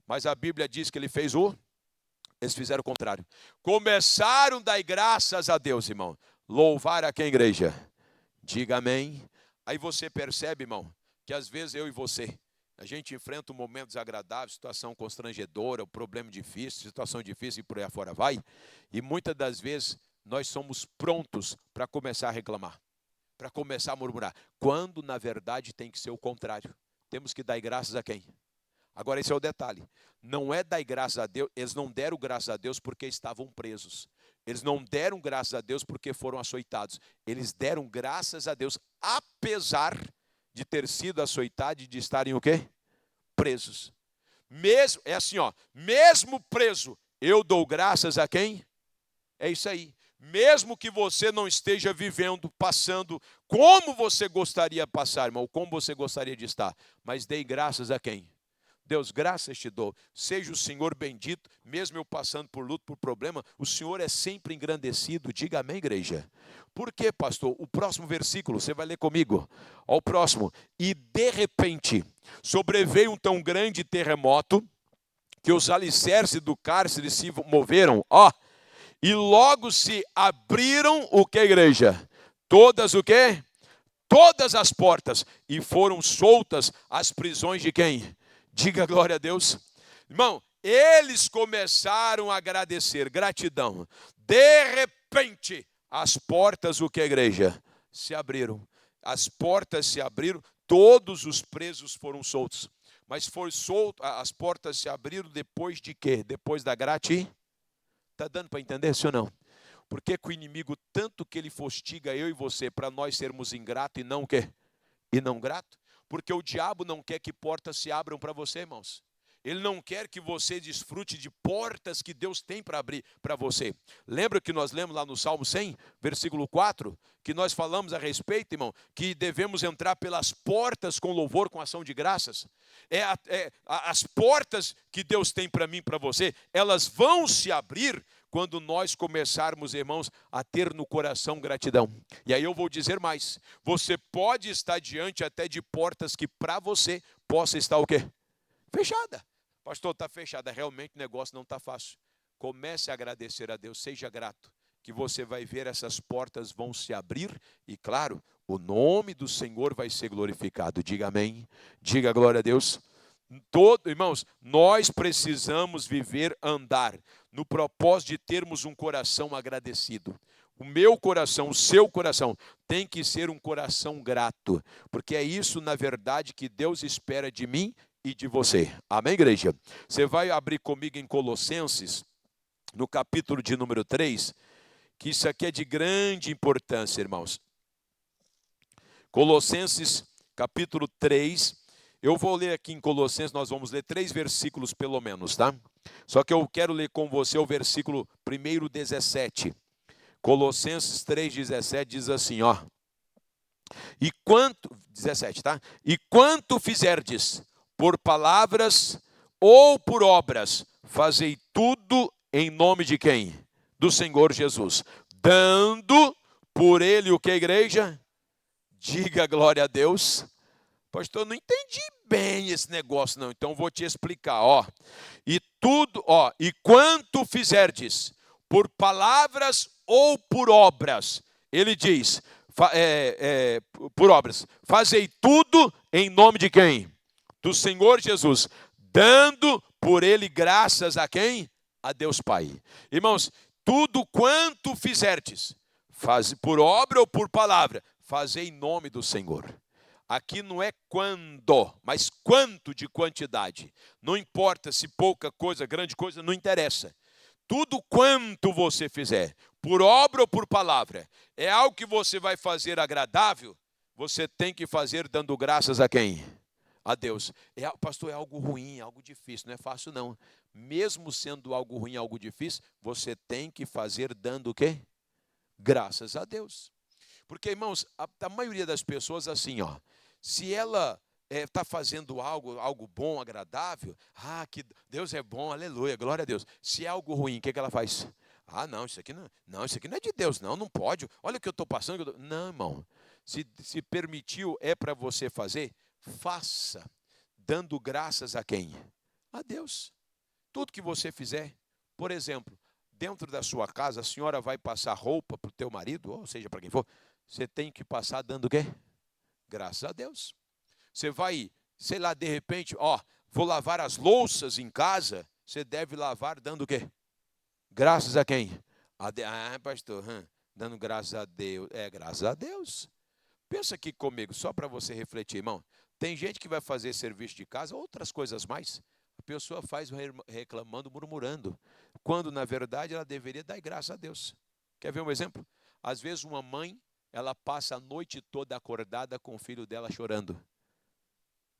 Mas a Bíblia diz que eles fizeram o contrário. Começaram a dar graças a Deus, irmão. Louvar a quem, igreja? Diga amém. Aí você percebe, irmão, que às vezes eu e você, a gente enfrenta um momento desagradável, situação constrangedora, um problema difícil, situação difícil e por aí afora vai. E muitas das vezes nós somos prontos para começar a reclamar, para começar a murmurar. Quando na verdade tem que ser o contrário. Temos que dar graças a quem? Agora esse é o detalhe. Não é dar graças a Deus, eles não deram graças a Deus porque estavam presos. Eles não deram graças a Deus porque foram açoitados. Eles deram graças a Deus apesar de ter sido açoitado e de estarem o quê? Presos. Mesmo, é assim, mesmo preso, eu dou graças a quem? É isso aí. Mesmo que você não esteja vivendo, passando como você gostaria de passar, irmão, como você gostaria de estar, mas dei graças a quem? Deus, graças te dou. Seja o Senhor bendito, mesmo eu passando por luto, por problema, o Senhor é sempre engrandecido. Diga amém, igreja. Por quê, pastor? O próximo versículo, você vai ler comigo. Ó, o próximo. E de repente, sobreveio um tão grande terremoto, que os alicerces do cárcere se moveram, e logo se abriram, o que, igreja? Todas o quê? Todas as portas, e foram soltas as prisões de quem? Diga glória a Deus. Irmão, eles começaram a agradecer, gratidão. De repente, as portas, o que, igreja? Se abriram. As portas se abriram, todos os presos foram soltos. Mas foi solto, as portas se abriram depois de quê? Depois da gratidão. Está dando para entender, sim ou não? Porque o inimigo, tanto que ele fustiga eu e você, para nós sermos ingratos e não o quê? E não grato? Porque o diabo não quer que portas se abram para você, irmãos. Ele não quer que você desfrute de portas que Deus tem para abrir para você. Lembra que nós lemos lá no Salmo 100, versículo 4, que nós falamos a respeito, irmão, que devemos entrar pelas portas com louvor, com ação de graças? As portas que Deus tem para mim e para você, elas vão se abrir quando nós começarmos, irmãos, a ter no coração gratidão. E aí eu vou dizer mais. Você pode estar diante até de portas que para você possa estar o quê? Fechada. Pastor, está fechada. Realmente o negócio não está fácil. Comece a agradecer a Deus. Seja grato. Que você vai ver essas portas vão se abrir. E claro, o nome do Senhor vai ser glorificado. Diga amém. Diga glória a Deus. Irmãos, nós precisamos viver, andar no propósito de termos um coração agradecido. O meu coração, o seu coração, tem que ser um coração grato, porque é isso, na verdade, que Deus espera de mim e de você. Amém, igreja? Você vai abrir comigo em Colossenses, no capítulo de número 3, que isso aqui é de grande importância, irmãos. Colossenses, capítulo 3. Eu vou ler aqui em Colossenses, nós vamos ler 3 versículos pelo menos, tá? Só que eu quero ler com você o versículo 1, 17. Colossenses 3, 17 diz assim, 17, tá? E quanto fizerdes por palavras ou por obras, fazei tudo em nome de quem? Do Senhor Jesus. Dando por ele o que, igreja? Diga glória a Deus. Pastor, eu não entendi bem esse negócio, não. Então vou te explicar, ó. E tudo, ó, e quanto fizerdes, por palavras ou por obras, ele diz, por obras, fazei tudo em nome de quem? Do Senhor Jesus, dando por ele graças a quem? A Deus Pai. Irmãos, tudo quanto fizerdes, faz por obra ou por palavra, fazei em nome do Senhor. Aqui não é quando, mas quanto de quantidade. Não importa se pouca coisa, grande coisa, não interessa. Tudo quanto você fizer, por obra ou por palavra, é algo que você vai fazer agradável, você tem que fazer dando graças a quem? A Deus. Pastor, é algo ruim, algo difícil, não é fácil não. Mesmo sendo algo ruim, algo difícil, você tem que fazer dando o quê? Graças a Deus. Porque, irmãos, a maioria das pessoas assim, ó, se ela está fazendo algo bom, agradável, que Deus é bom, aleluia, glória a Deus. Se é algo ruim, o que ela faz? Não, isso aqui não, isso aqui não é de Deus, não pode. Olha o que eu estou passando. Não, irmão, se permitiu, é para você fazer, faça, dando graças a quem? A Deus. Tudo que você fizer, por exemplo, dentro da sua casa, a senhora vai passar roupa para o teu marido, ou seja, para quem for, você tem que passar dando o quê? Graças a Deus. Você vai, sei lá, de repente, vou lavar as louças em casa, você deve lavar dando o quê? Graças a quem? Pastor, dando graças a Deus. Graças a Deus. Pensa aqui comigo, só para você refletir, irmão. Tem gente que vai fazer serviço de casa, outras coisas mais. A pessoa faz reclamando, murmurando, quando na verdade ela deveria dar graças a Deus. Quer ver um exemplo? Às vezes uma mãe, ela passa a noite toda acordada com o filho dela chorando.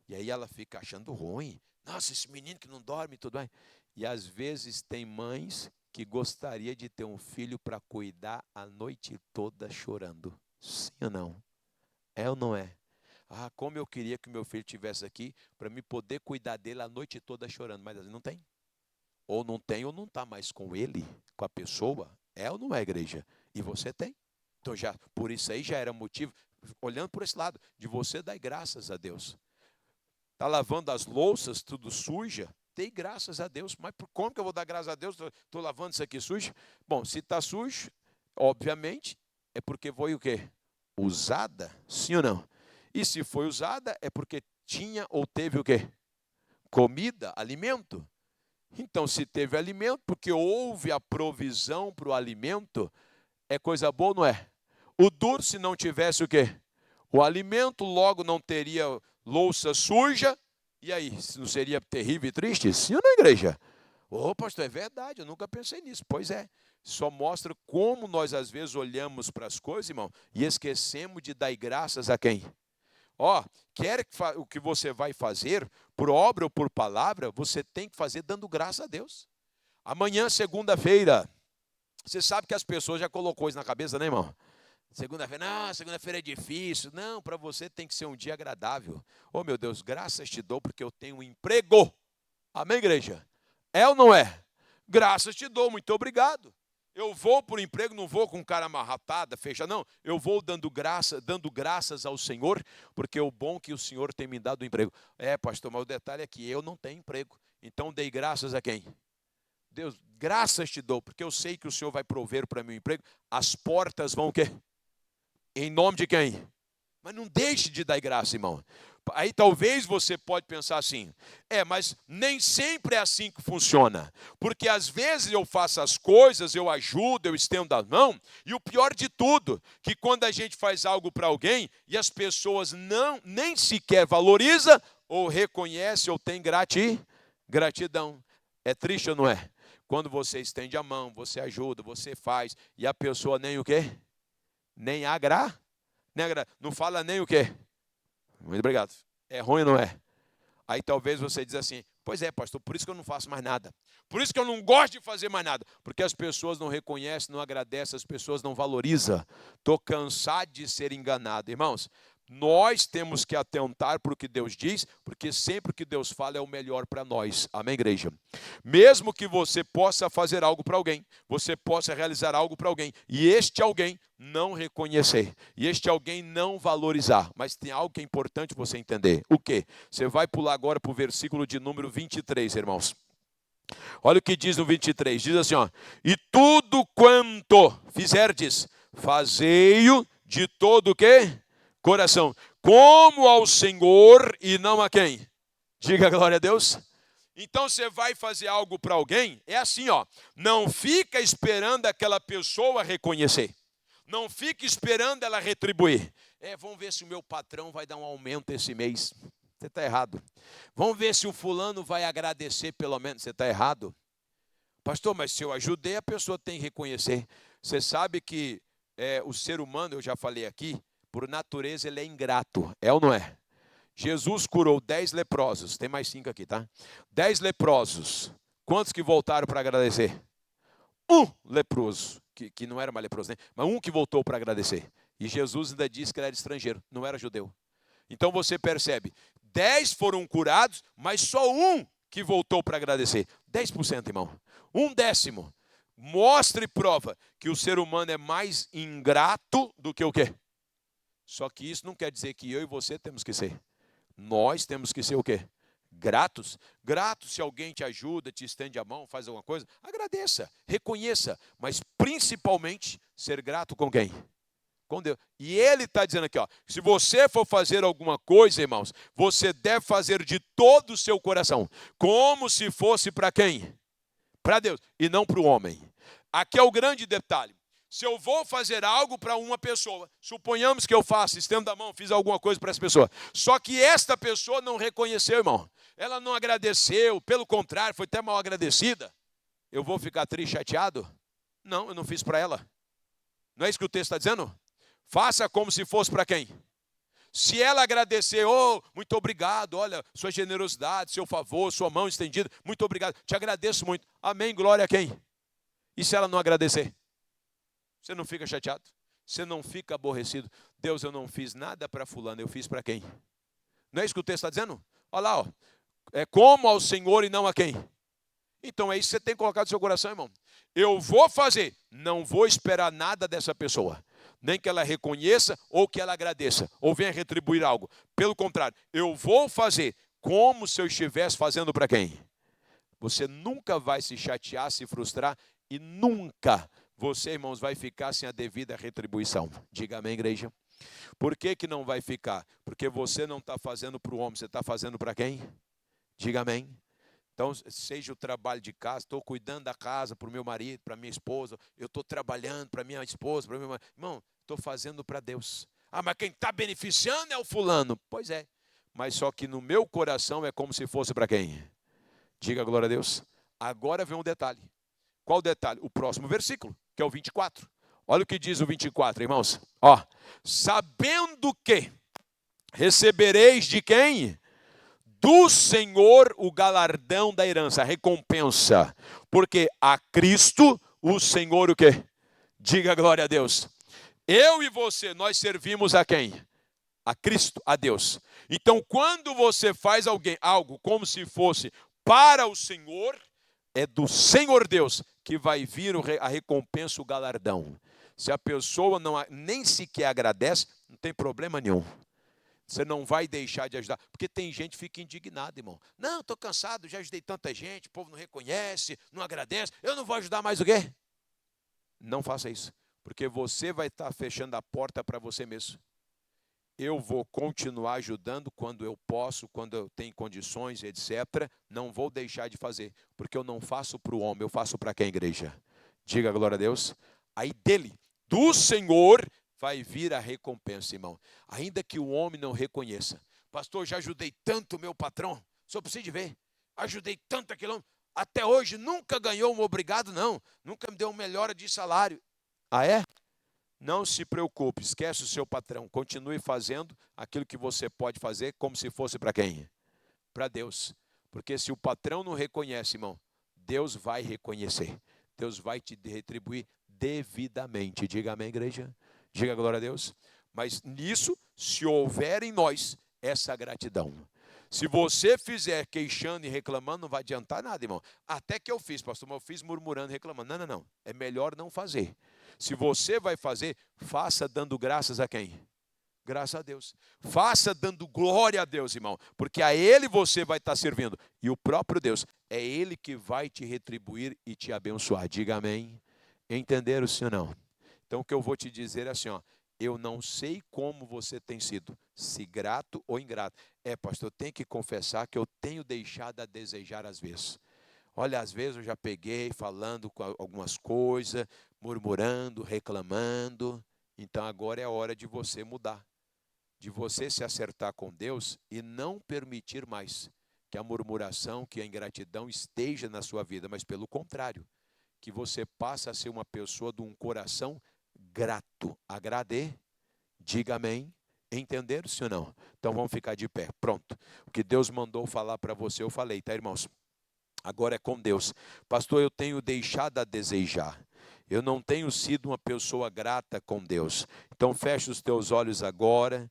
E aí ela fica achando ruim. Nossa, esse menino que não dorme, tudo bem. E às vezes tem mães que gostaria de ter um filho para cuidar a noite toda chorando. Sim ou não? É ou não é? Como eu queria que meu filho estivesse aqui para me poder cuidar dele a noite toda chorando. Mas não tem. Ou não tem ou não está mais com ele, com a pessoa. É ou não é, igreja? E você tem. Então, por isso aí já era motivo, olhando por esse lado, de você dar graças a Deus. Está lavando as louças, tudo suja, dê graças a Deus. Mas como que eu vou dar graças a Deus? Estou lavando isso aqui sujo? Bom, se está sujo, obviamente, é porque foi o quê? Usada, sim ou não? E se foi usada, é porque tinha ou teve o quê? Comida, alimento. Então, se teve alimento, porque houve a provisão para o alimento, é coisa boa, não é? O duro, se não tivesse o quê? O alimento, logo não teria louça suja. E aí, não seria terrível e triste? Sim ou não, igreja? Pastor, é verdade, eu nunca pensei nisso. Pois é, só mostra como nós às vezes olhamos para as coisas, irmão, e esquecemos de dar graças a quem? Quer o que você vai fazer, por obra ou por palavra, você tem que fazer dando graças a Deus. Amanhã, segunda-feira, você sabe que as pessoas já colocou isso na cabeça, né, irmão? Segunda-feira, segunda-feira é difícil. Não, para você tem que ser um dia agradável. Meu Deus, graças te dou porque eu tenho um emprego. Amém, igreja? É ou não é? Graças te dou, muito obrigado. Eu vou por emprego, não vou com cara amarratada, fechada, não. Eu vou dando graças ao Senhor, porque é o bom que o Senhor tem me dado o emprego. Pastor, mas o detalhe é que eu não tenho emprego. Então dei graças a quem? Deus, graças te dou, porque eu sei que o Senhor vai prover para mim um emprego. As portas vão o quê? Em nome de quem? Mas não deixe de dar graça, irmão. Aí talvez você pode pensar assim, mas nem sempre é assim que funciona. Porque às vezes eu faço as coisas, eu ajudo, eu estendo a mão, e o pior de tudo, que quando a gente faz algo para alguém, e as pessoas nem sequer valorizam, ou reconhecem, ou têm gratidão. É triste ou não é? Quando você estende a mão, você ajuda, você faz, e a pessoa nem o quê? Nem não fala nem o quê? Muito obrigado. É ruim ou não é? Aí talvez você diz assim, pois é, pastor, por isso que eu não faço mais nada. Por isso que eu não gosto de fazer mais nada. Porque as pessoas não reconhecem, não agradecem, as pessoas não valorizam. Estou cansado de ser enganado. Irmãos, Nós temos que atentar para o que Deus diz, porque sempre o que Deus fala é o melhor para nós. Amém, igreja? Mesmo que você possa fazer algo para alguém, você possa realizar algo para alguém, e este alguém não reconhecer, e este alguém não valorizar. Mas tem algo que é importante você entender. O quê? Você vai pular agora para o versículo de número 23, irmãos. Olha o que diz no 23. Diz assim, ó: e tudo quanto fizerdes, fazei-o de todo o quê? Coração, como ao Senhor e não a quem? Diga glória a Deus. Então você vai fazer algo para alguém, é assim, ó, não fica esperando aquela pessoa reconhecer, não fica esperando ela retribuir. Vamos ver se o meu patrão vai dar um aumento esse mês. Você está errado. Vamos ver se o fulano vai agradecer pelo menos. Você está errado. Pastor, mas se eu ajudei, a pessoa tem que reconhecer. Você sabe que o ser humano, eu já falei aqui, por natureza ele é ingrato, é ou não é? Jesus curou 10 leprosos, tem mais 5 aqui, tá? 10 leprosos, quantos que voltaram para agradecer? Um leproso, que não era mais leproso, né? Mas um que voltou para agradecer. E Jesus ainda disse que ele era estrangeiro, não era judeu. Então você percebe, 10 foram curados, mas só um que voltou para agradecer. 10%, irmão. 1/10. Mostra e prova que o ser humano é mais ingrato do que o quê? Só que isso não quer dizer que eu e você temos que ser. Nós temos que ser o quê? Gratos. Gratos se alguém te ajuda, te estende a mão, faz alguma coisa. Agradeça, reconheça. Mas principalmente ser grato com quem? Com Deus. E ele está dizendo aqui, ó, se você for fazer alguma coisa, irmãos, você deve fazer de todo o seu coração. Como se fosse para quem? Para Deus e não para o homem. Aqui é o grande detalhe. Se eu vou fazer algo para uma pessoa, suponhamos que eu faça, estendo a mão, fiz alguma coisa para essa pessoa, só que esta pessoa não reconheceu, irmão, ela não agradeceu, pelo contrário, foi até mal agradecida, eu vou ficar triste, chateado? Não, eu não fiz para ela. Não é isso que o texto está dizendo? Faça como se fosse para quem? Se ela agradecer, muito obrigado, olha, sua generosidade, seu favor, sua mão estendida, muito obrigado, te agradeço muito, amém, glória a quem? E se ela não agradecer? Você não fica chateado? Você não fica aborrecido? Deus, eu não fiz nada para fulano, eu fiz para quem? Não é isso que o texto está dizendo? Olha lá, ó. É como ao Senhor e não a quem? Então é isso que você tem colocado no seu coração, irmão. Eu vou fazer, não vou esperar nada dessa pessoa. Nem que ela reconheça ou que ela agradeça, ou venha retribuir algo. Pelo contrário, eu vou fazer como se eu estivesse fazendo para quem? Você nunca vai se chatear, se frustrar e nunca você, irmãos, vai ficar sem a devida retribuição. Diga amém, igreja. Por que que não vai ficar? Porque você não está fazendo para o homem, você está fazendo para quem? Diga amém. Então, seja o trabalho de casa, estou cuidando da casa para o meu marido, para a minha esposa, eu estou trabalhando para a minha esposa, para o meu marido. Irmão, estou fazendo para Deus. Mas quem está beneficiando é o fulano. Pois é, mas só que no meu coração é como se fosse para quem? Diga glória a Deus. Agora vem um detalhe. Qual o detalhe? O próximo versículo, que é o 24. Olha o que diz o 24, irmãos. Ó, sabendo que recebereis de quem? Do Senhor o galardão da herança, a recompensa. Porque a Cristo, o Senhor o quê? Diga glória a Deus. Eu e você, nós servimos a quem? A Cristo, a Deus. Então, quando você faz algo como se fosse para o Senhor, é do Senhor Deus que vai vir a recompensa, o galardão. Se a pessoa nem sequer agradece, não tem problema nenhum. Você não vai deixar de ajudar. Porque tem gente que fica indignada, irmão. Não, estou cansado, já ajudei tanta gente, o povo não reconhece, não agradece, eu não vou ajudar mais o quê? Não faça isso. Porque você vai estar fechando a porta para você mesmo. Eu vou continuar ajudando quando eu posso, quando eu tenho condições, etc. Não vou deixar de fazer, porque eu não faço para o homem, eu faço para quem, igreja? Diga glória a Deus. Aí dele, do Senhor, vai vir a recompensa, irmão. Ainda que o homem não reconheça. Pastor, já ajudei tanto o meu patrão, só precisa de ver. Ajudei tanto aquele até hoje nunca ganhou um obrigado, não. Nunca me deu uma melhora de salário. Ah, é? Não se preocupe, esquece o seu patrão. Continue fazendo aquilo que você pode fazer, como se fosse para quem? Para Deus. Porque se o patrão não reconhece, irmão, Deus vai reconhecer. Deus vai te retribuir devidamente. Diga amém, igreja. Diga glória a Deus. Mas nisso, se houver em nós essa gratidão. Se você fizer queixando e reclamando, não vai adiantar nada, irmão. Até que eu fiz, pastor, mas eu fiz murmurando, reclamando. Não, não, não. É melhor não fazer. Se você vai fazer, faça dando graças a quem? Graças a Deus. Faça dando glória a Deus, irmão. Porque a Ele você vai estar servindo. E o próprio Deus, é Ele que vai te retribuir e te abençoar. Diga amém. Entenderam, sim ou não? Então o que eu vou te dizer é assim, ó. Eu não sei como você tem sido, se grato ou ingrato. Pastor, eu tenho que confessar que eu tenho deixado a desejar às vezes. Olha, às vezes eu já peguei falando com algumas coisas, murmurando, reclamando. Então agora é a hora de você mudar. De você se acertar com Deus e não permitir mais que a murmuração, que a ingratidão esteja na sua vida, mas pelo contrário, que você passe a ser uma pessoa de um coração grato. Agrade, diga amém. Entenderam, sim ou não? Então vamos ficar de pé. Pronto. O que Deus mandou falar para você, eu falei, tá, irmãos? Agora é com Deus. Pastor, eu tenho deixado a desejar. Eu não tenho sido uma pessoa grata com Deus. Então feche os teus olhos agora